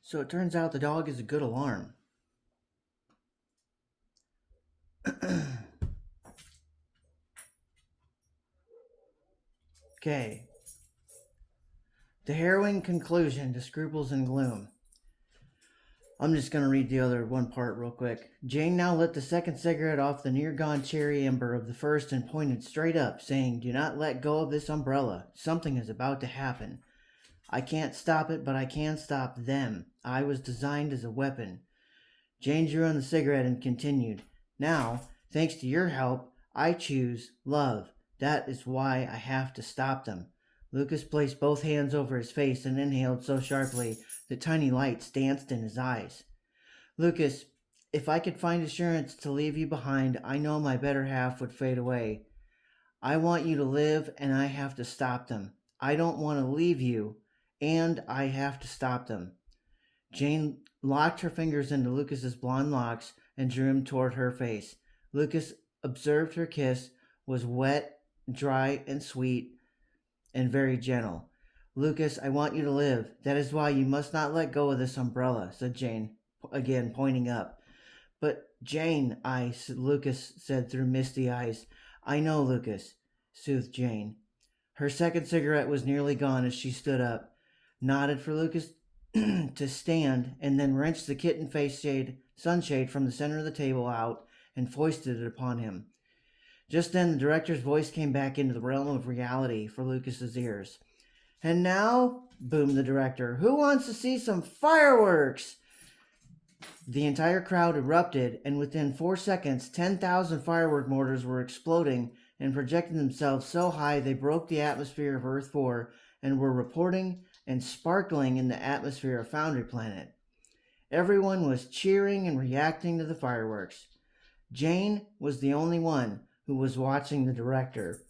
So it turns out the dog is a good alarm. Okay. The harrowing conclusion to Scruples and Gloom. I'm just going to read the other one part real quick. Jane now lit the second cigarette off the near gone cherry ember of the first and pointed straight up, saying, "Do not let go of this umbrella. Something is about to happen. I can't stop it, but I can stop them. I was designed as a weapon." Jane drew on the cigarette and continued, "Now, thanks to your help, I choose love. That is why I have to stop them." Lucas placed both hands over his face and inhaled so sharply that tiny lights danced in his eyes. "Lucas, if I could find assurance to leave you behind, I know my better half would fade away. I want you to live, and I have to stop them. I don't want to leave you, and I have to stop them." Jane locked her fingers into Lucas's blonde locks and drew him toward her face. Lucas observed her kiss was wet, dry, and sweet, and very gentle. "Lucas, I want you to live. That is why you must not let go of this umbrella," said Jane, again pointing up. "But Jane, Lucas said through misty eyes. "I know, Lucas," soothed Jane. Her second cigarette was nearly gone as she stood up, nodded for Lucas to stand, and then wrenched the kitten-faced sunshade from the center of the table out and foisted it upon him. Just then the director's voice came back into the realm of reality for Lucas's ears. "And now," boomed the director, "who wants to see some fireworks?" The entire crowd erupted, and within 4 seconds, 10,000 firework mortars were exploding and projecting themselves so high they broke the atmosphere of Earth 4 and were reporting and sparkling in the atmosphere of Foundry Planet. Everyone was cheering and reacting to the fireworks. Jane was the only one who was watching the director.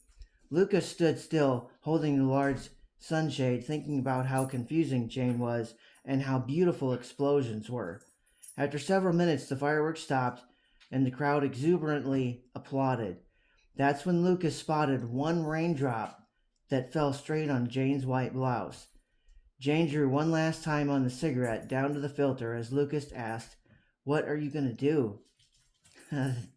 Lucas stood still, holding the large sunshade, thinking about how confusing Jane was and how beautiful explosions were. After several minutes, the fireworks stopped, and the crowd exuberantly applauded. That's when Lucas spotted one raindrop that fell straight on Jane's white blouse. Jane drew one last time on the cigarette down to the filter as Lucas asked, "What are you going to do?"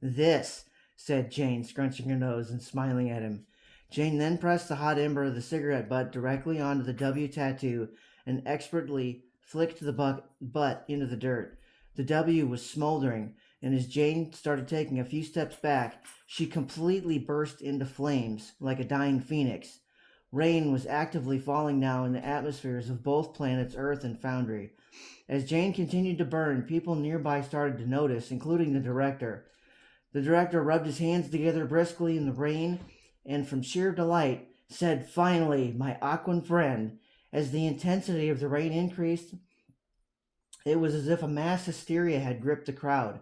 "This," said Jane, scrunching her nose and smiling at him. Jane then pressed the hot ember of the cigarette butt directly onto the W tattoo and expertly flicked the butt into the dirt. The W was smoldering, and as Jane started taking a few steps back, she completely burst into flames like a dying phoenix. Rain was actively falling now in the atmospheres of both planets Earth and Foundry. As Jane continued to burn, people nearby started to notice, including the director. The director rubbed his hands together briskly in the rain and, from sheer delight, said, "Finally, my Aquan friend." As the intensity of the rain increased, it was as if a mass hysteria had gripped the crowd.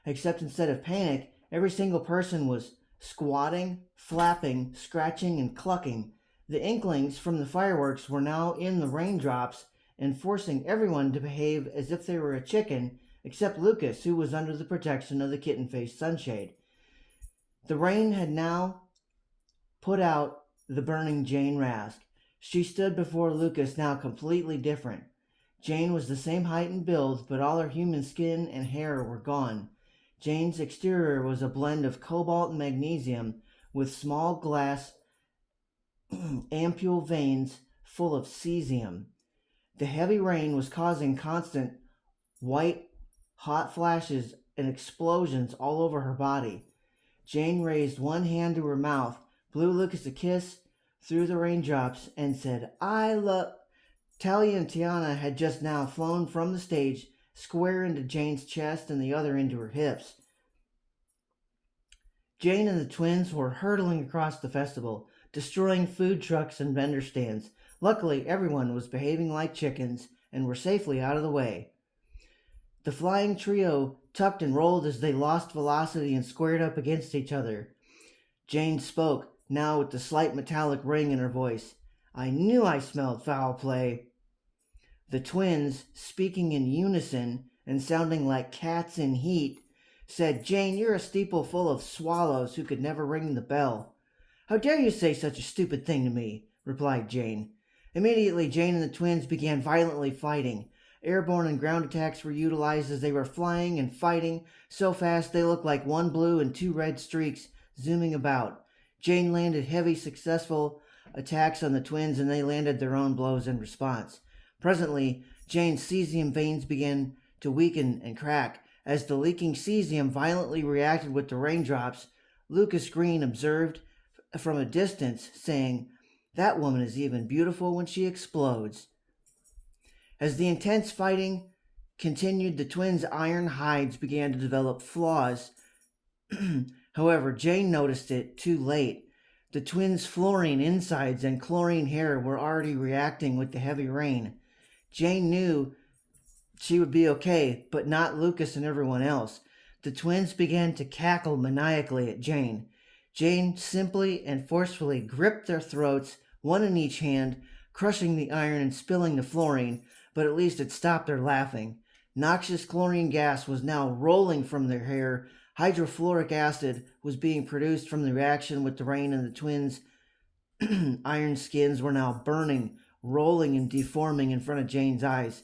Except instead of panic, every single person was squatting, flapping, scratching, and clucking. The inklings from the fireworks were now in the raindrops and forcing everyone to behave as if they were a chicken, except Lucas, who was under the protection of the kitten-faced sunshade. The rain had now put out the burning Jane Rask. She stood before Lucas, now completely different. Jane was the same height and build, but all her human skin and hair were gone. Jane's exterior was a blend of cobalt and magnesium with small glass ampule veins full of cesium. The heavy rain was causing constant white hot flashes and explosions all over her body. Jane raised one hand to her mouth, blew Lucas a kiss through the raindrops, and said, "I love..." Talia and Tiana had just now flown from the stage, square into Jane's chest and the other into her hips. Jane and the twins were hurtling across the festival, destroying food trucks and vendor stands. Luckily, everyone was behaving like chickens and were safely out of the way. The flying trio tucked and rolled as they lost velocity and squared up against each other. Jane spoke, now with the slight metallic ring in her voice. "I knew I smelled foul play." The twins, speaking in unison and sounding like cats in heat, said, "Jane, you're a steeple full of swallows who could never ring the bell." "How dare you say such a stupid thing to me?" replied Jane. Immediately, Jane and the twins began violently fighting. Airborne and ground attacks were utilized as they were flying and fighting so fast they looked like one blue and two red streaks zooming about. Jane landed heavy, successful attacks on the twins, and they landed their own blows in response. Presently, Jane's cesium veins began to weaken and crack. As the leaking cesium violently reacted with the raindrops, Lucas Green observed from a distance, saying, "That woman is even beautiful when she explodes." As the intense fighting continued, the twins' iron hides began to develop flaws. However, Jane noticed it too late. The twins' fluorine insides and chlorine hair were already reacting with the heavy rain. Jane knew she would be okay, but not Lucas and everyone else. The twins began to cackle maniacally at Jane. Jane simply and forcefully gripped their throats, one in each hand, crushing the iron and spilling the fluorine, but at least it stopped their laughing. Noxious chlorine gas was now rolling from their hair. Hydrofluoric acid was being produced from the reaction with the rain, and the twins' iron skins were now burning, rolling and deforming in front of Jane's eyes.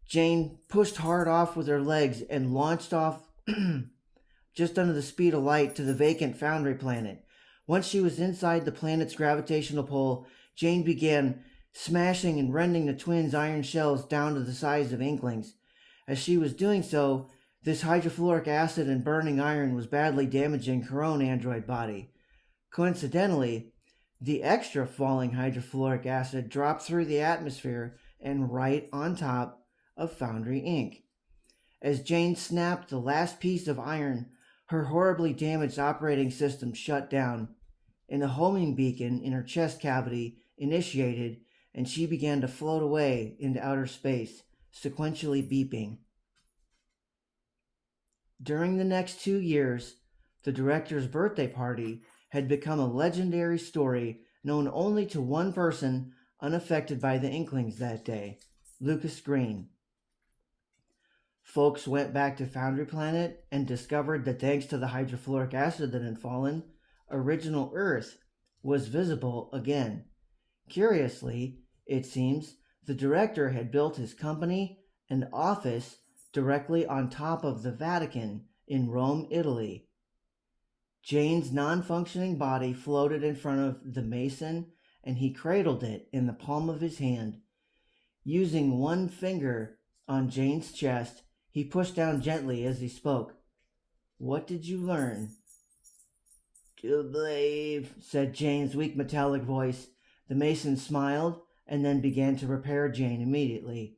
Jane pushed hard off with her legs and launched off just under the speed of light to the vacant foundry planet. Once she was inside the planet's gravitational pull, Jane began smashing and rending the twins' iron shells down to the size of inklings. As she was doing so, this hydrofluoric acid and burning iron was badly damaging her own android body. Coincidentally, the extra falling hydrofluoric acid dropped through the atmosphere and right on top of Foundry Inc. As Jane snapped the last piece of iron, her horribly damaged operating system shut down, and the homing beacon in her chest cavity initiated, and she began to float away into outer space, sequentially beeping. During the next 2 years, the director's birthday party had become a legendary story known only to one person unaffected by the Inklings that day, Lucas Green. Folks went back to Foundry Planet and discovered that thanks to the hydrofluoric acid that had fallen, original Earth was visible again. Curiously, it seems, the director had built his company and office directly on top of the Vatican in Rome, Italy. Jane's non-functioning body floated in front of the Mason, and he cradled it in the palm of his hand. Using one finger on Jane's chest, he pushed down gently as he spoke. "What did you learn?" "To believe," said Jane's weak metallic voice. The Mason smiled and then began to repair Jane immediately.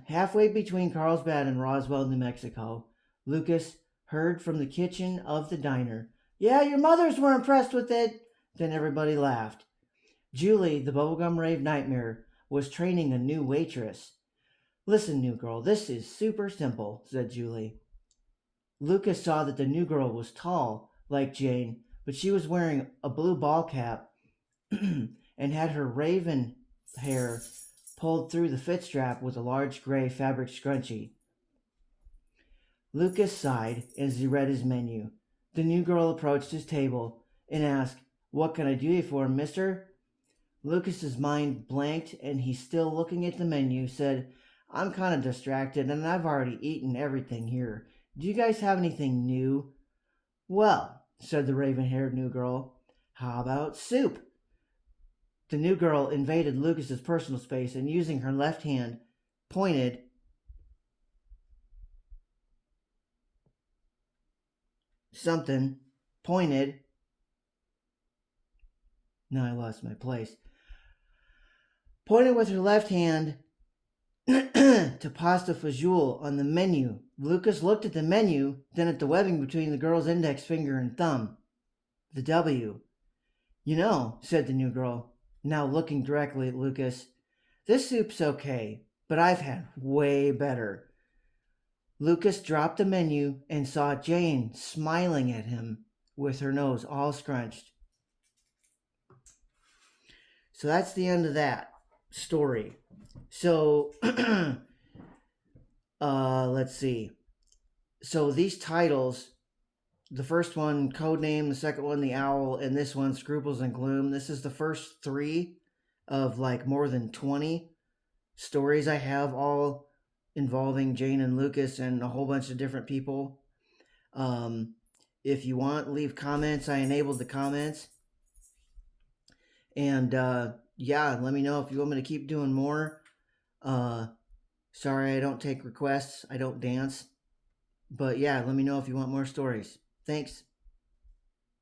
Halfway between Carlsbad and Roswell, New Mexico, Lucas heard from the kitchen of the diner, "Yeah, your mothers were impressed with it." Then everybody laughed. Julie, the bubblegum rave nightmare, was training a new waitress. "Listen, new girl, this is super simple," said Julie. Lucas saw that the new girl was tall, like Jane, but she was wearing a blue ball cap and had her raven hair pulled through the fit strap with a large gray fabric scrunchie. Lucas sighed as he read his menu. The new girl approached his table and asked, "What can I do you for, mister?" Lucas's mind blanked, and he, still looking at the menu, said, "I'm kind of distracted, and I've already eaten everything here. Do you guys have anything new?" "Well," said the raven-haired new girl, "how about soup?" The new girl invaded Lucas's personal space and, using her left hand, pointed now I lost my place. Pointed with her left hand to pasta fajoule on the menu. Lucas looked at the menu, then at the webbing between the girl's index finger and thumb. The W. "You know," said the new girl, now looking directly at Lucas, "this soup's okay, but I've had way better." Lucas dropped the menu and saw Jane smiling at him with her nose all scrunched. So that's the end of that story. So, let's see. So these titles, the first one, Codename, the second one, The Owl, and this one, Scruples and Gloom, this is the first 3 of like more than 20 stories I have, all involving Jane and Lucas and a whole bunch of different people. Um, if you want, leave comments. I enabled the comments. And yeah, let me know if you want me to keep doing more. Uh, sorry, I don't take requests. I don't dance. But yeah, let me know if you want more stories. Thanks.